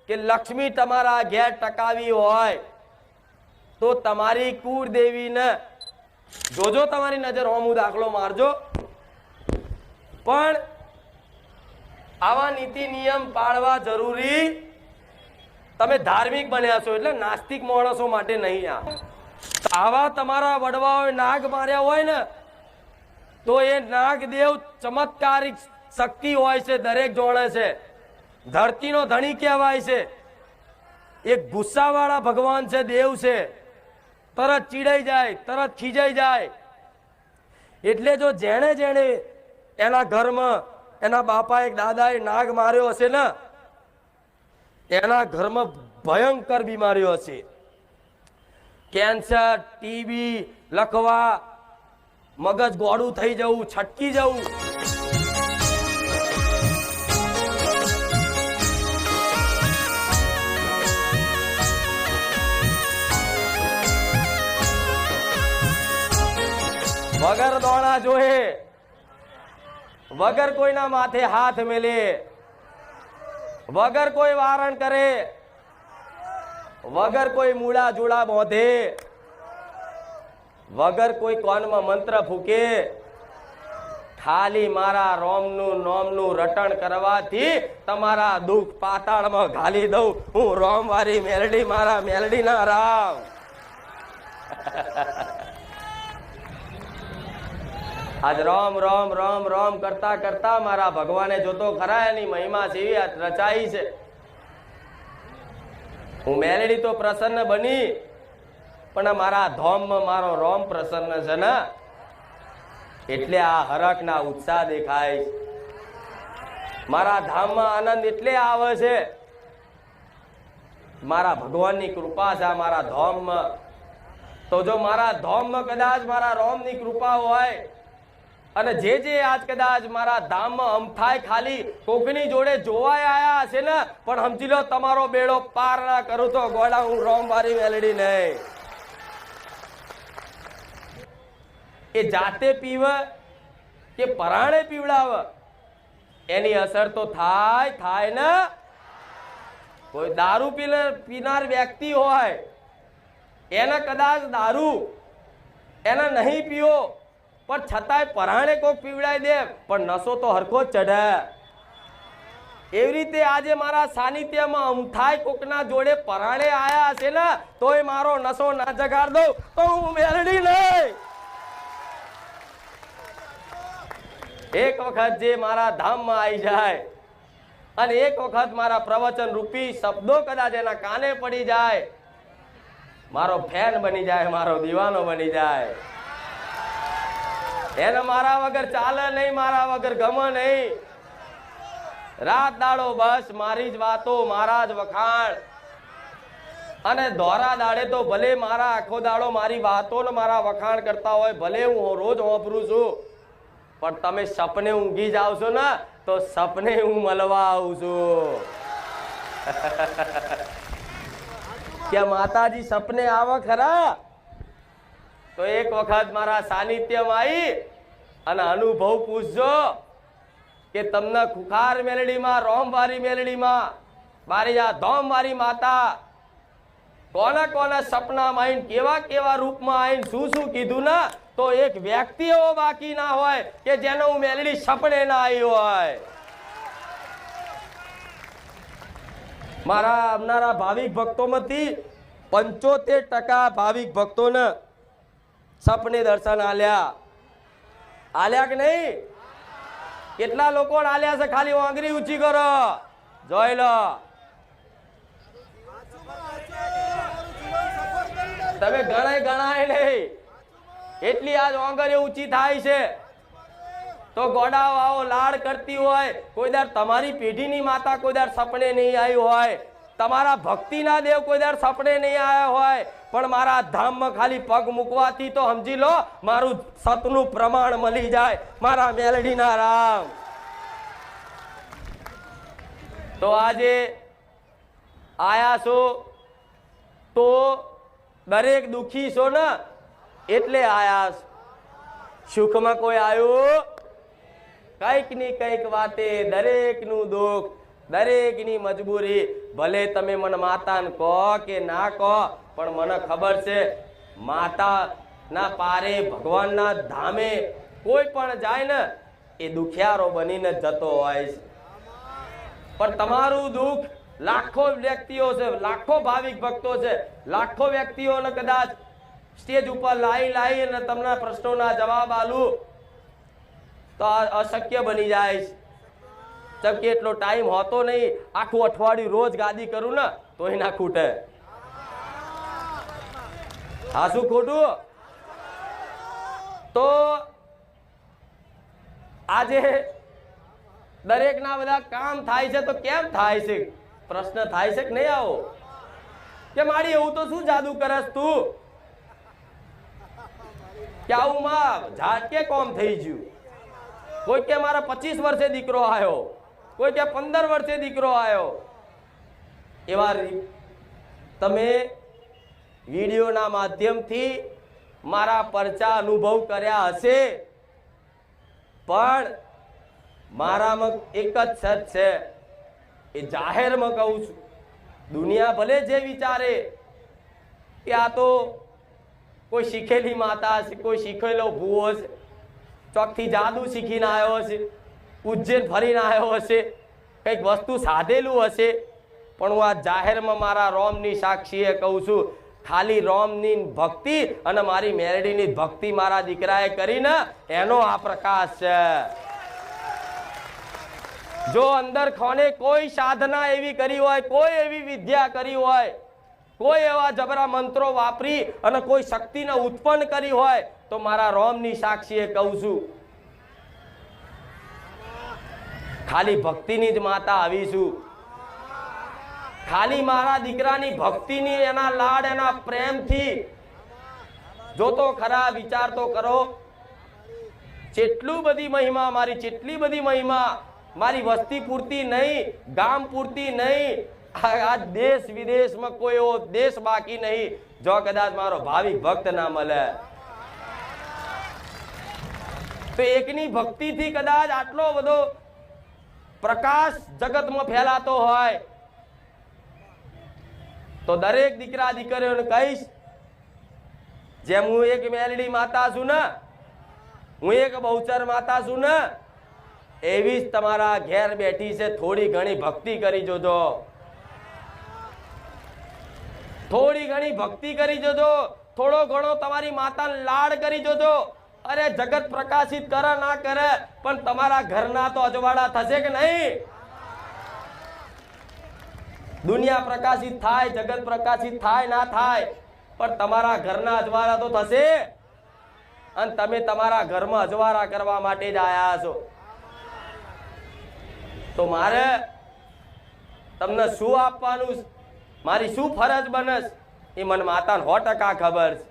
કે લક્ષ્મી તમારા ઘેર ટકાવી હોય તો તમારી કુળદેવીને જોજો, તમારી નજર હોમું દાખલો મારજો, પણ આવા નીતિ નિયમ પાળવા જરૂરી. તમે ધાર્મિક બન્યા છો એટલે નાસ્તિક માણસો માટે નહીં. આવા તમારા વડવાઓએ નાગ માર્યા હોય ને તો એ નાગદેવ ચમત્કારિક શક્તિ હોય છે, દરેક જોડે છે, ધરતીનો ધણી કહેવાય છે, એક ગુસ્સાવાળા ભગવાન છે, દેવ છે, તરત ચીડાઈ જાય, તરત ખીજાઈ જાય. એટલે જો જેણે જેણે એના ઘરમાં એના બાપા એક દાદાએ નાગ માર્યો હશે ને એના ઘરમાં ભયંકર બીમારીઓ હશે, કેન્સર, ટીબી, લકવા, મગજ ગોળું થઈ જવું, છટકી જવું. વગર દોણા જોહે, વગર કોઈના માથે હાથ મેલે, વગર કોઈ વારણ કરે, વગર કોઈ મૂળા જુડા બોધે, વગર કોઈ કોનમાં મંત્ર ફૂકે, ખાલી મારા રોમનું નોમનું રટણ કરવાથી તમારા દુઃખ પાતાળમાં ઘાલી દઉં. હું રોમ વારી મેલડી, મારા મેલડી ના રામ. આજ રોમ રોમ રોમ રોમ કરતા કરતા મારા ભગવાને જોતો ખરા એની મહિમા જેવી રચાઈ છે. હું મેલડી તો પ્રસન્ન બની, પણ મારા ધોમમાં મારો રોમ પ્રસન્ન છે ને એટલે આ હરખ ના ઉત્સાહ દેખાય. મારા ધામમાં આનંદ એટલે આવે છે મારા ભગવાનની કૃપા છે મારા ધોમમાં. તો જો મારા ધોમમાં કદાચ મારા રોમની કૃપા હોય અને જે આજ કદાચ મારા ધામમાં અમથાય ખાલી કોકની જોડે જોવાય આયા હશે ને, પણ સમજી લો તમારો બેડો પાર ના કરું તો ગોળા હું રોમ વારી મેલડી નહીં. એ જાતે પીવે કે પરાણે પીવડાવે એની અસર તો થાય ને. કોઈ દારૂ પીનાર વ્યક્તિ હોય એને કદાચ દારૂ એને નહીં પીવો પણ છતાંય પરાણે કોક પીવડાઈ દે પણ નશો તો હરખો જ ચઢે. એવી રીતે આજે મારા સાનિધ્યમાં અમથાય કોકના જોડે પરાણે આયા હશે ને તોય મારો નશો ના જગાડ દઉં તો હું મેલડી નહીં. એક વખત જે મારા ધામમાં આવી જાય અને એક વખત મારા પ્રવચન રૂપી શબ્દો કદાચ એના કાને પડી જાય, મારો ફેન બની જાય, મારો દીવાનો બની જાય. એને મારા વગર ચાલે નહીં, મારા વગર ગમે નહીં. રાત દાડો બસ મારી જ વાતો, મારા જ વખાણ. અને ધોરા દાડે તો ભલે મારા આખો દાડો મારી વાતો ને મારા વખાણ કરતા હોય, ભલે હું રોજ વાપરું છું, પણ તમે સપને ઊંઘી જાવ છો ને તો સપને હું મળવા આવું છું. કે માતાજી સપને આવે ખરા? તો એક વખત મારા સાનિધ્યમાં આવી અને અનુભવ પૂછજો કે તમને ખુખાર મેલડીમાં, રોમવારી મેલડીમાં, મારી આ ધોમવારી માતા કોના કોના સપનામાં આવીને કેવા કેવા રૂપમાં આવીને શું શું કીધું ને તો એક વ્યક્તિ એવો બાકી ના હોય કે જેનો હું મેલડી સપને ના આવી હોય. મારા આવનારા ભાવિક ભક્તોમાંથી 75% ભાવિક ભક્તોને સપને દર્શન આલ્યા કે નહીં? કેટલા લોકો આલ્યા છે? ખાલી આંગળી ઊંચી કરો, જોઈ લો. તમે ગણાય નહીં એટલી આજ આંગળી ઊંચી થાય છે. તો ગોડાઓ આવો લાડ કરતી હોય, કોઈ દર તમારી પેઢીની માતા કોઈ દર સપને નહીં આવી હોય, તમારા ભક્તિના દેવ કોઈ દર સપને નહીં આવ્યા હોય, પણ મારા ધામમાં ખાલી પગ મૂકવાથી તો સમજી લો મારું સતનું પ્રમાણ મળી જાય, મારા મેલડીના રામ. તો આજે આયા છો તો દરેક દુખી છો ને એટલે આયા. સુખમાં કોઈ આવ્યું? કઈક ની કઈક વાતે દરેકનું દુઃખ દરેકની મજબૂરી. ભલે તમે મને માતાને કહો કે ના કહો, પણ મને ખબર છે માતાના પારે ભગવાનના ધામે કોઈ પણ જાય ને એ દુખિયારો બનીને જતો હોય છે. પણ તમારું દુઃખ લાખો વ્યક્તિઓ છે, લાખો ભાવિક ભક્તો છે, લાખો વ્યક્તિઓને કદાચ સ્ટેજ ઉપર લાવી અને તમને પ્રશ્નોના જવાબ આલું તો અશક્ય બની જાય છે. કેમ કે એટલો ટાઈમ હોતો નહીં. આખું અઠવાડિયું રોજ ગાદી કરું ને તોય ના ખૂટે. હા શું ખોટું? તો આજે દરેકના બધા કામ થાય છે તો કેમ થાય છે? પ્રશ્ન થાય છે કે નહીં આવો કે મારી એવું તો શું જાદુ કરસ તું કે આવું માં ઝાટકે કોમ થઈ ગયું? કોઈ કે મારા 25 વર્ષે દીકરો આવ્યો, કોઈ કે 15 વર્ષે દીકરો આવ્યો. એવા તમે વિડીયોના માધ્યમથી મારા પરચા અનુભવ કર્યા હશે, પણ મારામાં એક જ સત છે, એ જાહેરમાં કહું છું. દુનિયા ભલે જે વિચારે કે આ તો કોઈ શીખેલી માતા છે, કોઈ શીખેલો ભૂવો છે, ચોકથી જાદુ શીખીને આવ્યો હશે, ઉજ્જૈન ફરીને આવ્યો હશે, કંઈક વસ્તુ સાધેલું હશે, પણ હું આ જાહેરમાં મારા રોમની સાક્ષીએ કહું છું, ખાલી રોમની ભક્તિ અને મારી મેરડીની ભક્તિ મારા દીકરાએ કરીને એનો આ પ્રકાશ છે. જો અંદર ખોને કોઈ સાધના એવી કરી હોય, કોઈ એવી વિદ્યા કરી હોય, કોઈ એવા જબરા મંત્રો વાપરી અને કોઈ શક્તિને ઉત્પન્ન કરી હોય, તો મારા રોમની સાક્ષીએ કહું છું, ખાલી ભક્તિની જ માતા આવીશું. ખાલી મારા દીકરાની ભક્તિની, એના લાડ, એના પ્રેમથી જો તો ખરા, વિચાર તો કરો. જેટલું બધી મહિમા મારી, જેટલી બધી મહિમા મારી વસ્તી પૂરતી નહીં, ગામ પૂરતી નહીં, આ દેશ વિદેશમાં કોઈ એવો દેશ બાકી નહીં જો કદાચ મારો ભાવિક ભક્ત ના મળે. તો એકની ભક્તિથી કદાચ આટલો બધો પ્રકાશ જગતમાં ફેલાતો હોય, તો દરેક દીકરા દીકરીઓને કહીશ, જેમ હું એક મેલડી માતા છું ને, હું એક બહુચર માતા છું ને, એવી જ તમારા ઘેર બેઠી છે. થોડી ઘણી ભક્તિ કરી જોજો, થોડી ઘણી ભક્તિ કરી જોજો, થોડો ઘણો તમારી માતાને લાડ કરી જોજો. અરે જગત પ્રકાશિત કરે ના કરે, પણ તમારા ઘરના તો અજવાળા થશે કે નહીં? દુનિયા પ્રકાશિત થાય, જગત પ્રકાશિત થાય ના થાય, પણ તમારા ઘરના અજવાળા તો થશે. અને તમે તમારા ઘરમાં અજવાળા કરવા માટે જ આયા છો. તો મારે તમને શું આપવાનું, મારી શું ફરજ બને એ મને માતાને 100% ખબર છે.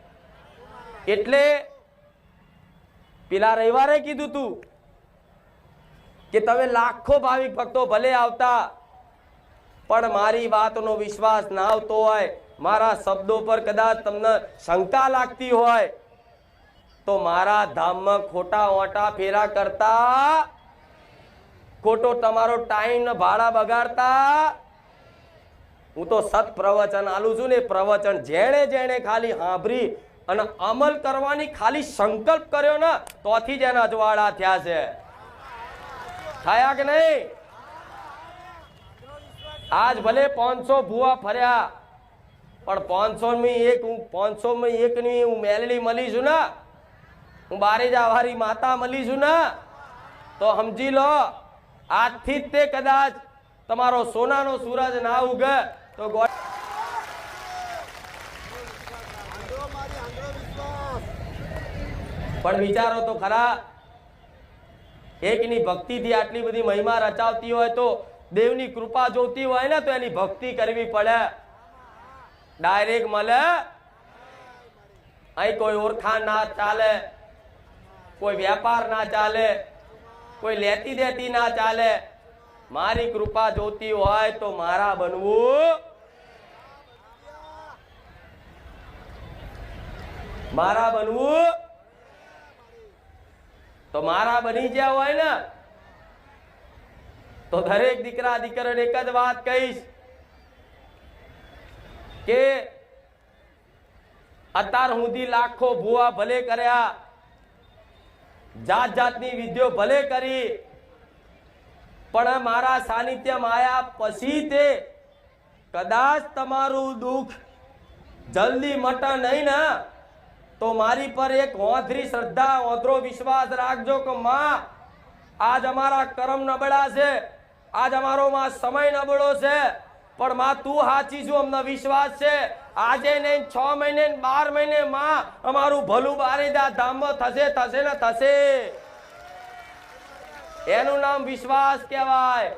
એટલે પેલા રવિવારે કીધું તું કે તમે લાખો ભાવિક ભક્તો ભલે આવતા, પણ મારી વાતનો વિશ્વાસ ના આવતો હોય, મારા શબ્દો પર કદાચ તમને શંકા લાગતી હોય, તો મારા ધામમાં ખોટા ઓટા ફેરા કરતા, ખોટો તમારો ટાઈમ ને ભાડા બગાડતા, હું તો સત પ્રવચન આલું છું ને. પ્રવચન જેણે જેણે ખાલી સાંભળી અને અમલ કરવાની ખાલી સંકલ્પ કર્યો ને, તોથી જ એના અજવાળા થયા છે. થયા કે નહીં? આજ ભલે 500 ભૂવા ફર્યા, પણ 500 ની હું મેલડી મળી છું ને, હું બારેજા વાળી માતા મળી છું ને, તો સમજી લો આજથી જ તે કદાચ તમારો સોનાનો સૂરજ ના ઉગે તો પણ વિચારો તો ખરા, એકની ભક્તિથી આટલી બધી મહિમા રચાવતી હોય તો દેવની કૃપા જોતી હોય ને, તો એની ભક્તિ કરવી પડે. ડાયરેક્ટ મળે અહીં કોઈ ઓળખાણ ના ચાલે, કોઈ વેપાર ના ચાલે, કોઈ લેતી દેતી ના ચાલે. મારી કૃપા જોતી હોય તો મારા બનવું, મારા બનવું તો મારા બની ગયા હોય ને, તો દરેક દીકરા દીકરીઓને એક જ વાત કહીશ કે અત્યાર સુધી લાખો ભૂવા ભલે કર્યા, જાત જાતની વિધિઓ ભલે કરી, પણ મારા સાનિધ્યમાં આયા પછી તે કદાચ તમારું દુઃખ જલ્દી મટે નહીં ને તો મારી પર એક હોંધરી શ્રદ્ધા, હોંધરો વિશ્વાસ રાખજો કે માં આજ અમારા કર્મ નબળા છે, આજ અમારો માં સમય નબળો છે, પણ માં તું સાચી છું, અમને વિશ્વાસ છે આજે નહીં 6 મહિને 12 મહિને માં અમારું ભલું બારીદા ધામમાં થશે થશે ને થશે. એનું નામ વિશ્વાસ કહેવાય.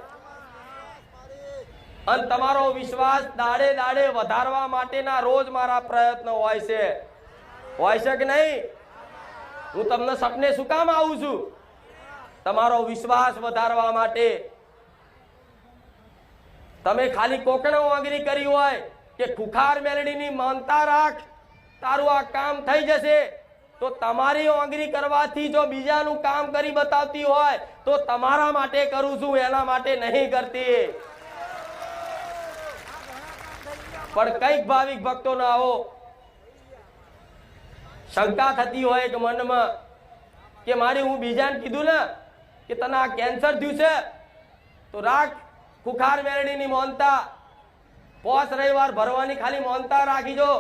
અને તમારો વિશ્વાસ દાડે દાડે વધારવા માટેના રોજ મારા પ્રયત્નો હોય છે કે નહીં? હું તમને સપને શું કામ આવું છું? તમારો વિશ્વાસ વધારવા માટે. તમે ખાલી કોકણો આંગળી કરી હોય કે ખુખાર મેલડીની માનતા રાખ તારું આ કામ થઈ જશે, તો તમારી આંગળી કરવાથી જો બીજાનું કામ કરી બતાવતી હોય તો તમારા માટે કરું છું, એના માટે નહીં કરતી. પણ કઈક ભાવિક ભક્તો ના આવો શંકા થતી હોય કે મનમાં કે મારી હું બીજાને કીધું ને કે તને આ કેન્સર થયું છે તો રાખ ખુખાર મેરડીની મોનતા, 5 રવિવાર ભરવાની ખાલી મોનતા રાખી જો.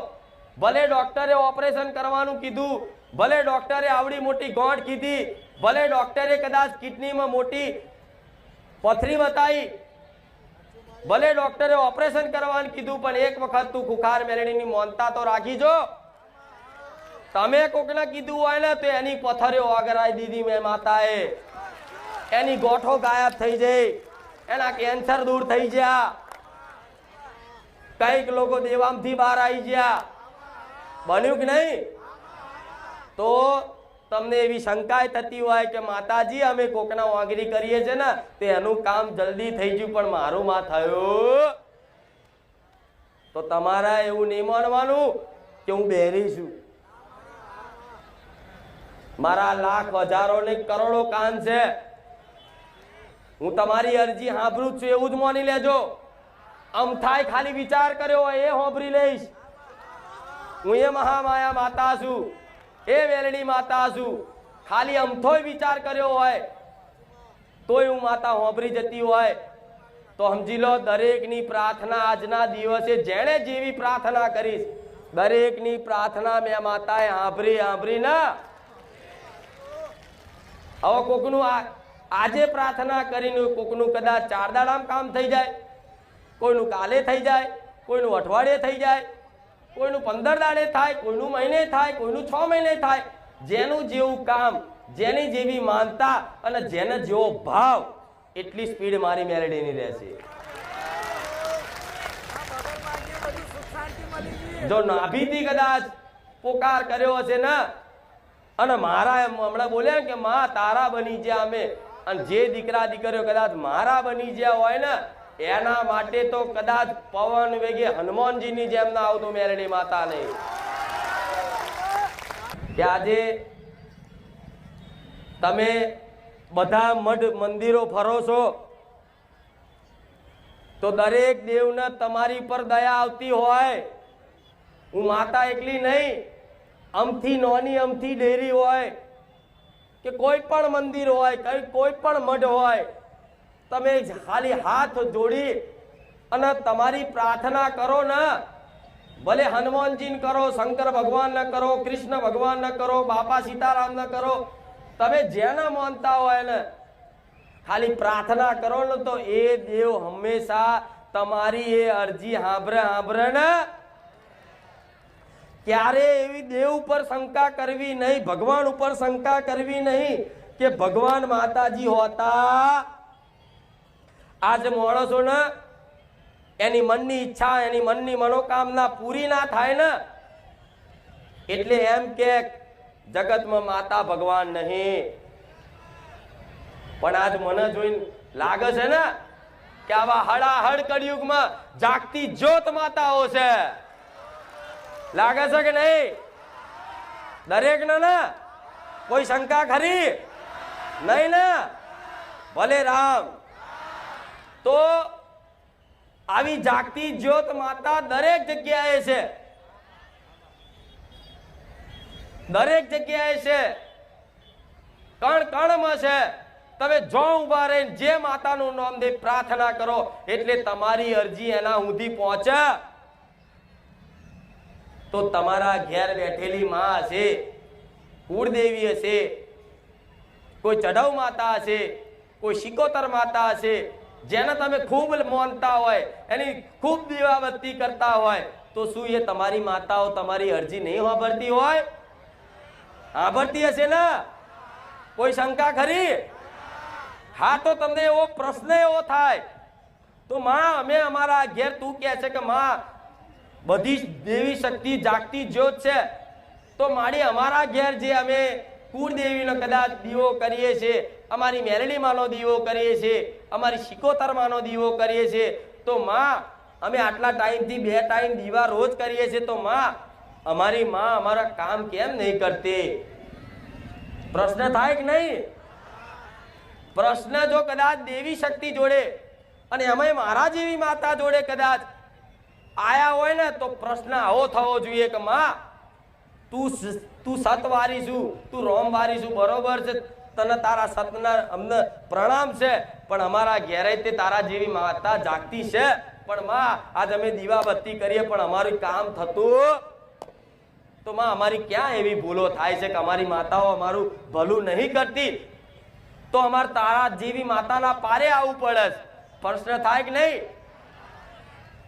ભલે ડોક્ટરે ઓપરેશન કરવાનું કીધું, ભલે ડોક્ટરે આવડી મોટી ગોંઠ કીધી, ભલે ડોક્ટરે કદાચ કિડનીમાં મોટી પથરી બતાવી, ભલે ડોક્ટરે ઓપરેશન કરવાનું કીધું, પણ એક વખત તું ખુખાર મેરડીની મોનતા તો રાખી જો. તમે કોકને કીધું હોય ને તો એની પથરીઓ ઓગરાઈ દીધી મેં માતાએ, એની ગોઠો ગાયબ થઈ જઈ, એના કેન્સર દૂર થઈ ગયા, કઈક લોકો દેવામથી બહાર આવી ગયા. બન્યું કે નહીં? તો તમને એવી શંકા થતી હોય કે માતાજી અમે કોકના વાંગરી કરીએ છે ને તો એનું કામ જલ્દી થઈ ગયું, પણ મારું માં થયું, તો તમારા એવું નહીં માનવાનું કે હું બેરી છું. મારા લાખ હજારો ને કરોડો કાન છે, હું તમારી અરજી સાંભળું છું એવું જ માની લેજો. અમથાય ખાલી વિચાર કર્યો હોય એ સાંભળી લઈશ. હું એ મહામાયા માતા છું, એ વેલડી માતા છું. ખાલી અમથોય વિચાર કર્યો હોય તોય હું માતા સાંભળી જતી હોય તો સમજી લો દરેકની પ્રાર્થના આજના દિવસે જેણે જેવી પ્રાર્થના કરીશ દરેકની પ્રાર્થના મેં માતાએ સાંભળી ના. હવે કોકનું આજે પ્રાર્થના કરીને કોકનું કદાચ 4 દાડામાં કામ થઈ જાય, કોઈનું કાલે થઈ જાય, કોઈનું અઠવાડિયે થઈ જાય, કોઈનું 15 દાડે થાય, કોઈનું મહિને થાય, કોઈનું 6 મહિને થાય. જેનું જેવું કામ, જેની જેવી માનતા અને જેને જેવો ભાવ એટલી સ્પીડ મારી મેલેડીની રહેશે. જો નાભીથી કદાચ પોકાર કર્યો હશે ને અને મારા હમણાં બોલ્યા કે માં તારા બની ગયા અમે, અને જે દીકરા દીકરીઓ કદાચ મારા બની ગયા હોય ને એના માટે તો કદાચ પવન વેગે હનુમાનજીની જેમ ના આવતો મેરડી માતા નહીં. કે આજે તમે બધા મઠ મંદિરો ફરો છો તો દરેક દેવને તમારી પર દયા આવતી હોય. હું માતા એકલી નહીં, અમથી નોની અમથી ડેરી હોય કે કોઈ પણ મંદિર હોય, કોઈ પણ મઠ હોય, તમે ખાલી હાથ જોડી અને તમારી પ્રાર્થના કરો ને, ભલે હનુમાનજીને કરો, શંકર ભગવાનને કરો, કૃષ્ણ ભગવાનને કરો, બાપા સીતારામને કરો, તમે જેને માનતા હોય ને ખાલી પ્રાર્થના કરો ને તો એ દેવ હંમેશા તમારી એ અરજી સાંભળે ને. ક્યારે એવી દેવ ઉપર શંકા કરવી નહીં, ભગવાન ઉપર શંકા કરવી નહીં કે ભગવાન માતાજી હોતા. આજ માણસો ને એની મનની ઈચ્છા, એની મનની મનોકામના પૂરી ના થાય ને એટલે એમ કે જગતમાં માતા ભગવાન નહીં. પણ આજ મને જોઈને લાગે છે ને કે આવા હડાહડ કળિયુગમાં જાગતી જ્યોત માતાઓ છે. લાગે છે કે નહીં? દરેક ને કોઈ શંકા ખરી નહીં ને? ભલે રામ તો આવી જાગતી જ્યોત માતા દરેક જગ્યાએ છે, દરેક જગ્યાએ છે, કણ કણમાં છે. તમે જો ઉભા રહીને જે માતાનું નામ દે પ્રાર્થના કરો એટલે તમારી અરજી એના સુધી પહોંચે. તો તમારા ઘેર બેઠેલી માં હશે, કુળદેવી હશે, કોઈ ચઢવ માતા હશે, કોઈ શિકોતર માતા હશે, જેને તમે ખૂબ માનતા હોય, એની ખૂબ દીવાબત્તી કરતા હોય, તો શું એ તમારી માતાઓ તમારી અરજી નહીં સાંભળતી હોય? સાંભળતી હશે ને? કોઈ શંકા ખરી? હા, તો તમને એવો પ્રશ્ન એવો થાય તો માં અમે અમારા ઘેર, તું કહે છે કે માં બધી દેવી શક્તિ જાગતી જ્યોત છે, તો માડી અમારા ઘેર જે અમે કુળદેવીનો કદાચ દીવો કરીએ છીએ, અમારી મેલડી માનો દીવો કરીએ છીએ, અમારી શિકોતર માનો દીવો કરીએ છીએ, તો માં અમે આટલા ટાઈમથી 2 ટાઈમ દીવા રોજ કરીએ છીએ, તો માં અમારી માં અમારા કામ કેમ નહીં કરતી? પ્રશ્ન થાય કે નહીં? પ્રશ્ન જો કદાચ દેવી શક્તિ જોડે અને એમાંય મારા જેવી માતા જોડે કદાચ આયા હોય ને, તો પ્રશ્ન આવો થવો જોઈએ કે માં તું સતવારી છું, તું રોમવારી છું, બરોબર છે, તને તારા સતના અમને પ્રણામ છે, પણ અમારા ઘેરે તે તારા જેવી માતા જાગતી છે, પણ માં આજ અમે દીવાબત્તી કરીએ પણ અમારું કામ થતું, તો માં અમારી ક્યાં એવી ભૂલો થાય છે કે અમારી માતાઓ અમારું ભલું નહીં કરતી, તો અમારે તારા જેવી માતાના પારે આવવું પડે છે. પ્રશ્ન થાય કે નહીં?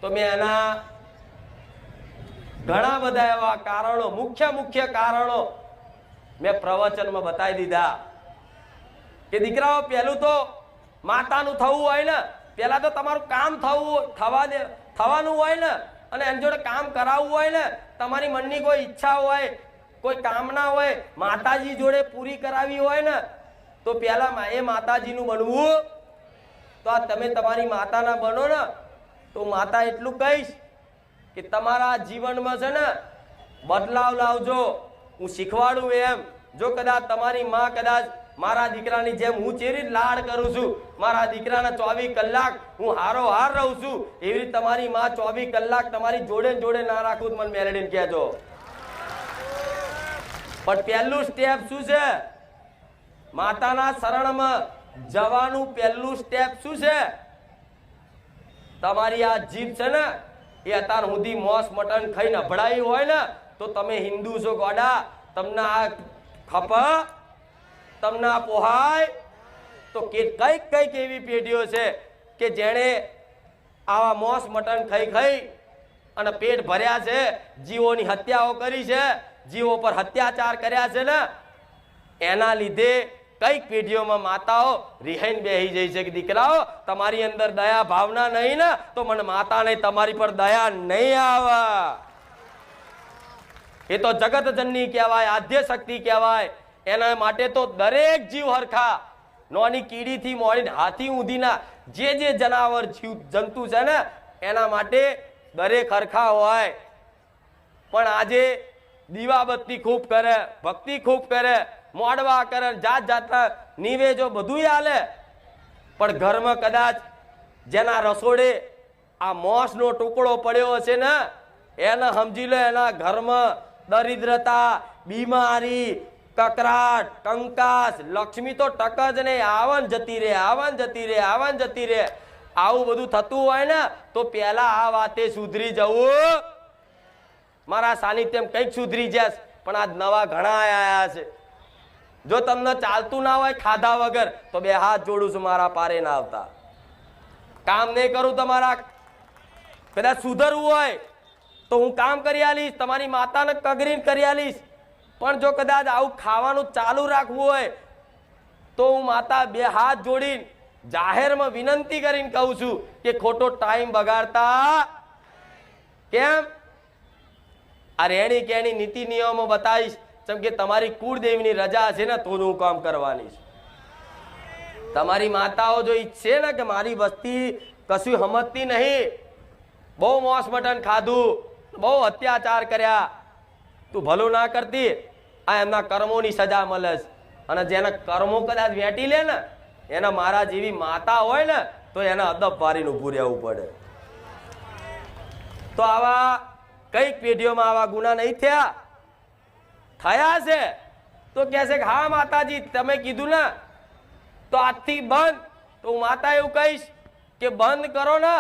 તો મેં એના ઘણા બધા એવા કારણો, મુખ્ય કારણો મેં પ્રવચનમાં બતાવી દીધા કે દીકરાઓ, પહેલું તો માતાનું થવું હોય ને, પહેલા તો તમારું કામ થવાનું હોય ને, અને એની જોડે કામ કરાવવું હોય ને, તમારી મનની કોઈ ઈચ્છા હોય, કોઈ કામના હોય, માતાજી જોડે પૂરી કરાવી હોય ને, તો પહેલા એ માતાજીનું બનવું. તો આ તમે તમારી માતાના બનો ને, તો માતા એટલું કહીશ કે તમારા જીવનમાં છે ને બદલાવ લાવજો, હું શીખવાડું એમ. જો કદાચ તમારી માં કદાચ મારા દીકરાની જેમ હું ચેરી લાડ કરું છું, મારા દીકરાના 24 કલાક હું હારો હાર રહું છું, એવી રીતે તમારી માં 24 કલાક તમારી જોડે જોડે ના રાખું, મને મેલડીને કહેજો. પણ પહેલું સ્ટેપ શું છે? માતાના શરણમાં જવાનું પહેલું સ્ટેપ શું છે? તમારી આ જીભ છે ને, એ અત્યાર સુધી મોસ મટન ખાઈને અભડાઈ હોય ને, તો તમે હિન્દુ છો ગોડા, તમને આ ખપા, તમને આ પોહાય? તો કઈક એવી પેઢીઓ છે કે જેણે આવા મોસ મટન ખાઈ અને પેટ ભર્યા છે, જીવોની હત્યાઓ કરી છે, જીવો પર અત્યાચાર કર્યા છે ને, એના લીધે કઈક પેઢીઓમાં માતાઓ રિહાઈને બેહી જાય છે કે દીકરાઓ, તમારી અંદર દયા ભાવના નહીં ને, તો મને માતાને તમારી પર દયા નહીં આવે. એ તો જગત જનની કહેવાય, આદ્ય શક્તિ કહેવાય. એના માટે તો દરેક જીવ હરખા, નોની કીડીથી મોડીને હાથી ઊંધીના જે જનાવર જીવ જંતુ છે ને, એના માટે દરેક હરખા હોય. પણ આજે દીવાબત્તી ખૂબ કરે, ભક્તિ ખૂબ કરે, મોડવા કરે, જાત જાતના નિવેજો બધું હાલે, પણ ઘરમાં કદાચ જેના રસોડે આ મોસનો ટુકડો પડ્યો હશે ને, એને સમજી લો એના ઘરમાં દરિદ્રતા, બીમારી, કકરાટ, કંકાસ, લક્ષ્મી તો ટક જ નહીં, આવન જતી રે, આવન જતી રે, આવન જતી રે. આવું બધું થતું હોય ને, તો પહેલા આ વાતે સુધરી જવું. મારા સાનિધ્યમ કંઈક સુધરી જશે, પણ આજ નવા ઘણા આયા છે. જો તમને ચાલતું ના હોય ખાધા વગર, તો 2 હાથ જોડું છું, મારા પારે ના આવતા. કામ નહીં કરું તમારા, કદાચ સુધરવું હોય તો હું કામ કરી આલીશ, તમારી માતાને કગરીને કરી આલીશ. પણ જો કદાચ આવું ખાવાનું ચાલુ રાખવું હોય તો હું માતા 2 હાથ જોડીને જાહેરમાં વિનંતી કરીને કહું છું કે ખોટો ટાઈમ બગાડતા કેમ? આ રેણી કેણી નીતિ નિયમો બતાવીશ, જેમ કે તમારી કુળદેવીની રજા છે ને, તો હું કામ કરવાની છે. તમારી માતાઓ જો ઈચ્છે ને કે મારી વસ્તી કશું સમજતી નહીં, બહુ મોસ મટન ખાધું, બહુ અત્યાચાર કર્યા, તું ભલું ના કરતી, આ એમના કર્મોની સજા મળે છે. અને જેના કર્મો કદાચ વેટી લે ને, એના મારા જેવી માતા હોય ને, તો એને અદબ વારીને ઊભું રહેવું પડે. તો આવા કઈક પેઢીઓમાં આવા ગુના નહીં થયા? થયા છે. તો કહે છે કે હા માતાજી તમે કીધું ને તો આજથી બંધ. તો હું માતા એવું કહીશ કે બંધ કરો ને.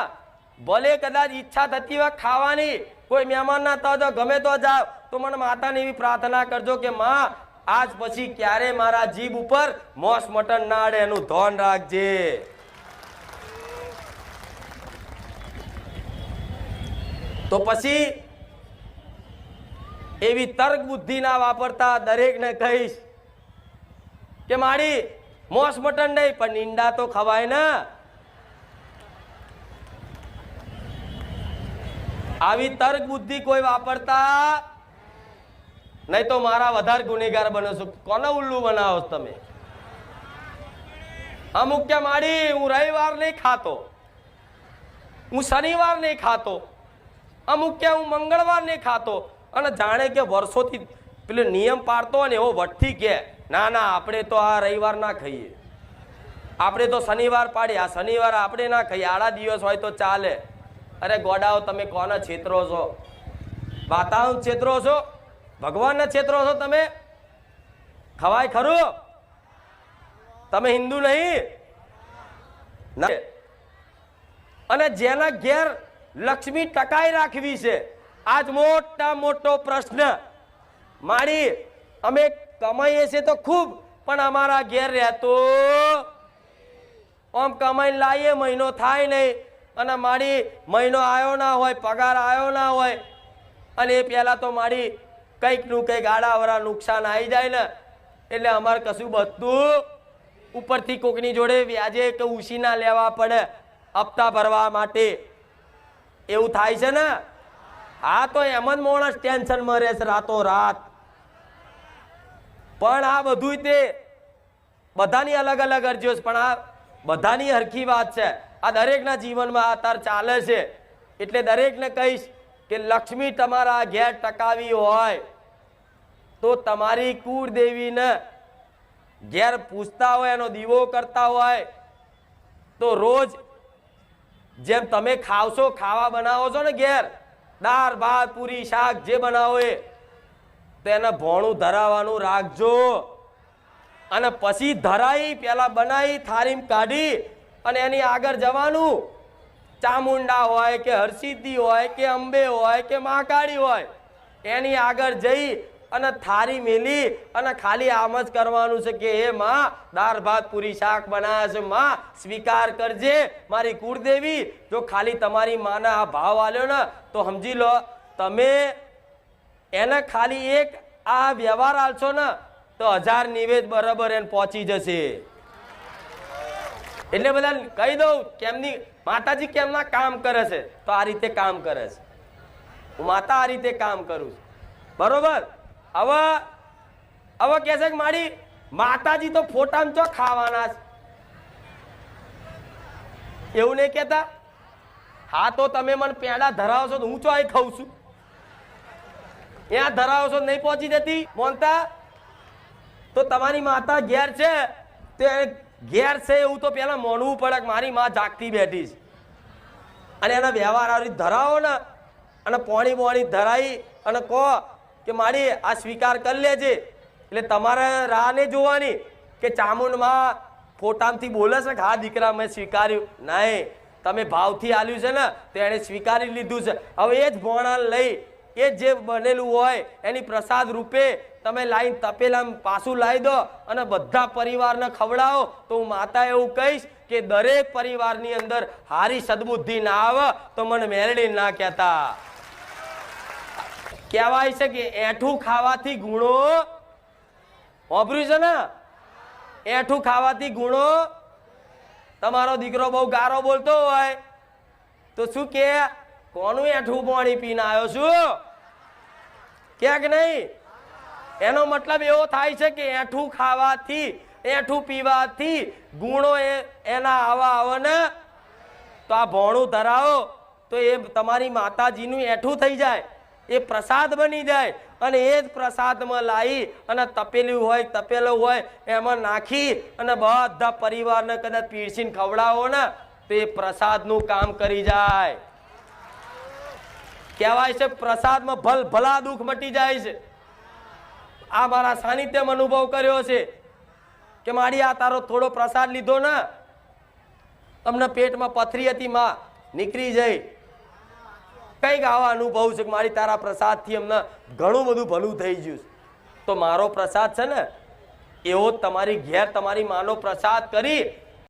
ભલે કદાચ ઈચ્છા થતી હોય ખાવાની, કોઈ મહેમાન ના તો ગમે તો જાવ, તો મને માતાને એવી પ્રાર્થના કરજો કે માં આજ પછી ક્યારે મારા જીભ ઉપર મોસ મટન ના અડે, એનું ધ્યાન રાખજે. તો પછી એવી તર્ક બુદ્ધિ ના વાપરતા દરેકને કહીશ કે મારી મોસ મટન નહીં પણ નીંડા તો ખવાય ને. આવી તર્ક બુદ્ધિ કોઈ વાપરતા નહીં તો મારા વધારે ગુનેગાર બનો છો. કોને ઉલ્લુ બનાવો તમે? અમુક કે માડી હું રવિવાર નહીં ખાતો, હું શનિવાર નહીં ખાતો, અમુક કે હું મંગળવાર નહીં ખાતો, અને જાણે કે વર્ષોથી પેલો નિયમ પાડતો હોય ને એવો વટથી કે ના ના આપણે તો આ રવિવાર ના ખાઈએ, આપણે તો શનિવાર પાડીએ, આ શનિવાર આપણે ના ખાઈએ, આડા દિવસ હોય તો ચાલે. અરે ગોડાઓ તમે કોના છેતરો છો? વાતાવરણ છેતરો છો? ભગવાનના છેતરો છો તમે? ખવાય ખરું? તમે હિન્દુ નહીં? અને જેના ઘેર લક્ષ્મી ટકાઈ રાખવી છે, આજ મોટા મોટો પ્રશ્ન. મારી અમે કમાઈએ છીએ તો ખૂબ, પણ અમારા ઘેર રહેતો આમ કમાઈને લાવીએ મહિનો થાય નહીં, અને મારી મહિનો આવ્યો ના હોય, પગાર આવ્યો ના હોય, અને એ પહેલા તો મારી કંઈક નું કંઈક આડાવરા નુકસાન આવી જાય ને એટલે અમારે કશું બધું ઉપરથી કોકની જોડે વ્યાજે કે ઉછીના લેવા પડે હપ્તા ભરવા માટે. એવું થાય છે ને? હા, તો એમ જ માણસ ટેન્શનમાં રહે છે રાતો રાત. પણ આ બધું તે બધાની અલગ અલગ અરજીઓ છે, પણ આ બધાની હરખી વાત છે. આ દરેકના જીવનમાં અત્યારે ચાલે છે. એટલે દરેકને કહીશ કે લક્ષ્મી તમારા ઘેર ટકાવી હોય તો તમારી કુળદેવીને ઘેર પૂછતા હોય, એનો દીવો કરતા હોય તો રોજ જેમ તમે ખાવશો, ખાવા બનાવો છો ને ઘેર, દાળ ભાત પૂરી શાક જે બનાવો એ, તો એને ભોણું ધરાવવાનું રાખજો. અને પછી ધરાઈ પેલા બનાવી થાળીમાં કાઢી અને એની આગળ જવાનું. ચામુંડા હોય કે હરસિદ્ધિ હોય કે અંબે હોય કે મહાકાળી હોય, એની આગળ જઈ અને થાળી મેલી અને ખાલી આમ જ કરવાનું છે કે હે માં દાળ ભાત પૂરી શાક બનાવ્યા છે, માં સ્વીકાર કરજે મારી કુળદેવી. જો ખાલી તમારી માને આ ભાવ આલ્યો ને તો સમજી લો તમે એને ખાલી એક આ વ્યવહાર આલશો ને તો 1000 નિવેદ બરાબર એને પહોંચી જશે. એટલે બધા કહી દઉં કેમની માતાજી કેમના કામ કરે છે, તો આ રીતે કામ કરે છે. હું માતા આ રીતે કામ કરું છું, બરોબર? હવે કે છે કે મારી માતાજી તો ફોટામાં ચો ખાવાના છે, એવું નહીં કેતા? હા, તો તમે મને પેડા ધરાવો છો તો હું ચો અહીં ખાઉં છું, ત્યાં ધરાવો છો નહીં પહોંચી જતી મોનતા? તો તમારી માતા ઘેર છે તે ઘેર છે એવું તો પેલા માનવું પડે કે મારી માં જાગતી બેઠી છે, અને એના વ્યવહાર આવી ધરાવો ને અને પોણી બોણી ધરાઈ અને કહો કે મારી આ સ્વીકાર કરી લેજે. એટલે તમારે રાહ નહીં જોવાની કે ચામુંડમાં ફોટામાંથી બોલે છે કે હા દીકરા મેં સ્વીકાર્યું. નહીં, તમે ભાવથી આલ્યું છે ને તો એને સ્વીકારી લીધું છે. હવે એ જ ભોણા લઈ એ જે બનેલું હોય એની પ્રસાદ રૂપે તમે લાઈન તપેલામાં પાછું લાવી દો અને બધા પરિવારને ખવડાવો. તો હું માતા એવું કહીશ કે દરેક પરિવારની અંદર હારી સદબુદ્ધિ ના આવે તો મને મેરડી ના કહેતા. કહેવાય છે કે એઠું ખાવાથી ગુણો, વાપર્યું છે ને? એઠું ખાવાથી ગુણો. તમારો દીકરો બહુ ગારો બોલતો હોય તો શું કે કોનું એઠું પાણી પીને આવ્યો છું, કે નહીં? એનો મતલબ એવો થાય છે કે એઠું ખાવાથી એઠું પીવાથી ગુણો એના આવા આવે ને તો આ ભોણું ધરાવો તો એ તમારી માતાજીનું એઠું થઈ જાય, એ પ્રસાદ બની જાય. અને એ જ પ્રસાદમાં લાવી અને તપેલું હોય તપેલું હોય એમાં નાખી અને બધા પરિવારને કદાચ પીરસીને ખવડાવો ને તો એ પ્રસાદનું કામ કરી જાય. કહેવાય છે પ્રસાદમાં ભલા દુઃખ મટી જાય છે. આ મારા સાનિધ્યમાં અનુભવ કર્યો છે કે મારી આ તારો થોડો પ્રસાદ લીધો ને, તમને પેટમાં પથરી હતી માં, નીકળી જઈ. કઈક આવા અનુભવ છે કે મારી તારા પ્રસાદથી અમને ઘણું બધું ભલું થઈ ગયું. તો મારો પ્રસાદ છે ને એવો તમારી ઘેર તમારી માનો પ્રસાદ કરી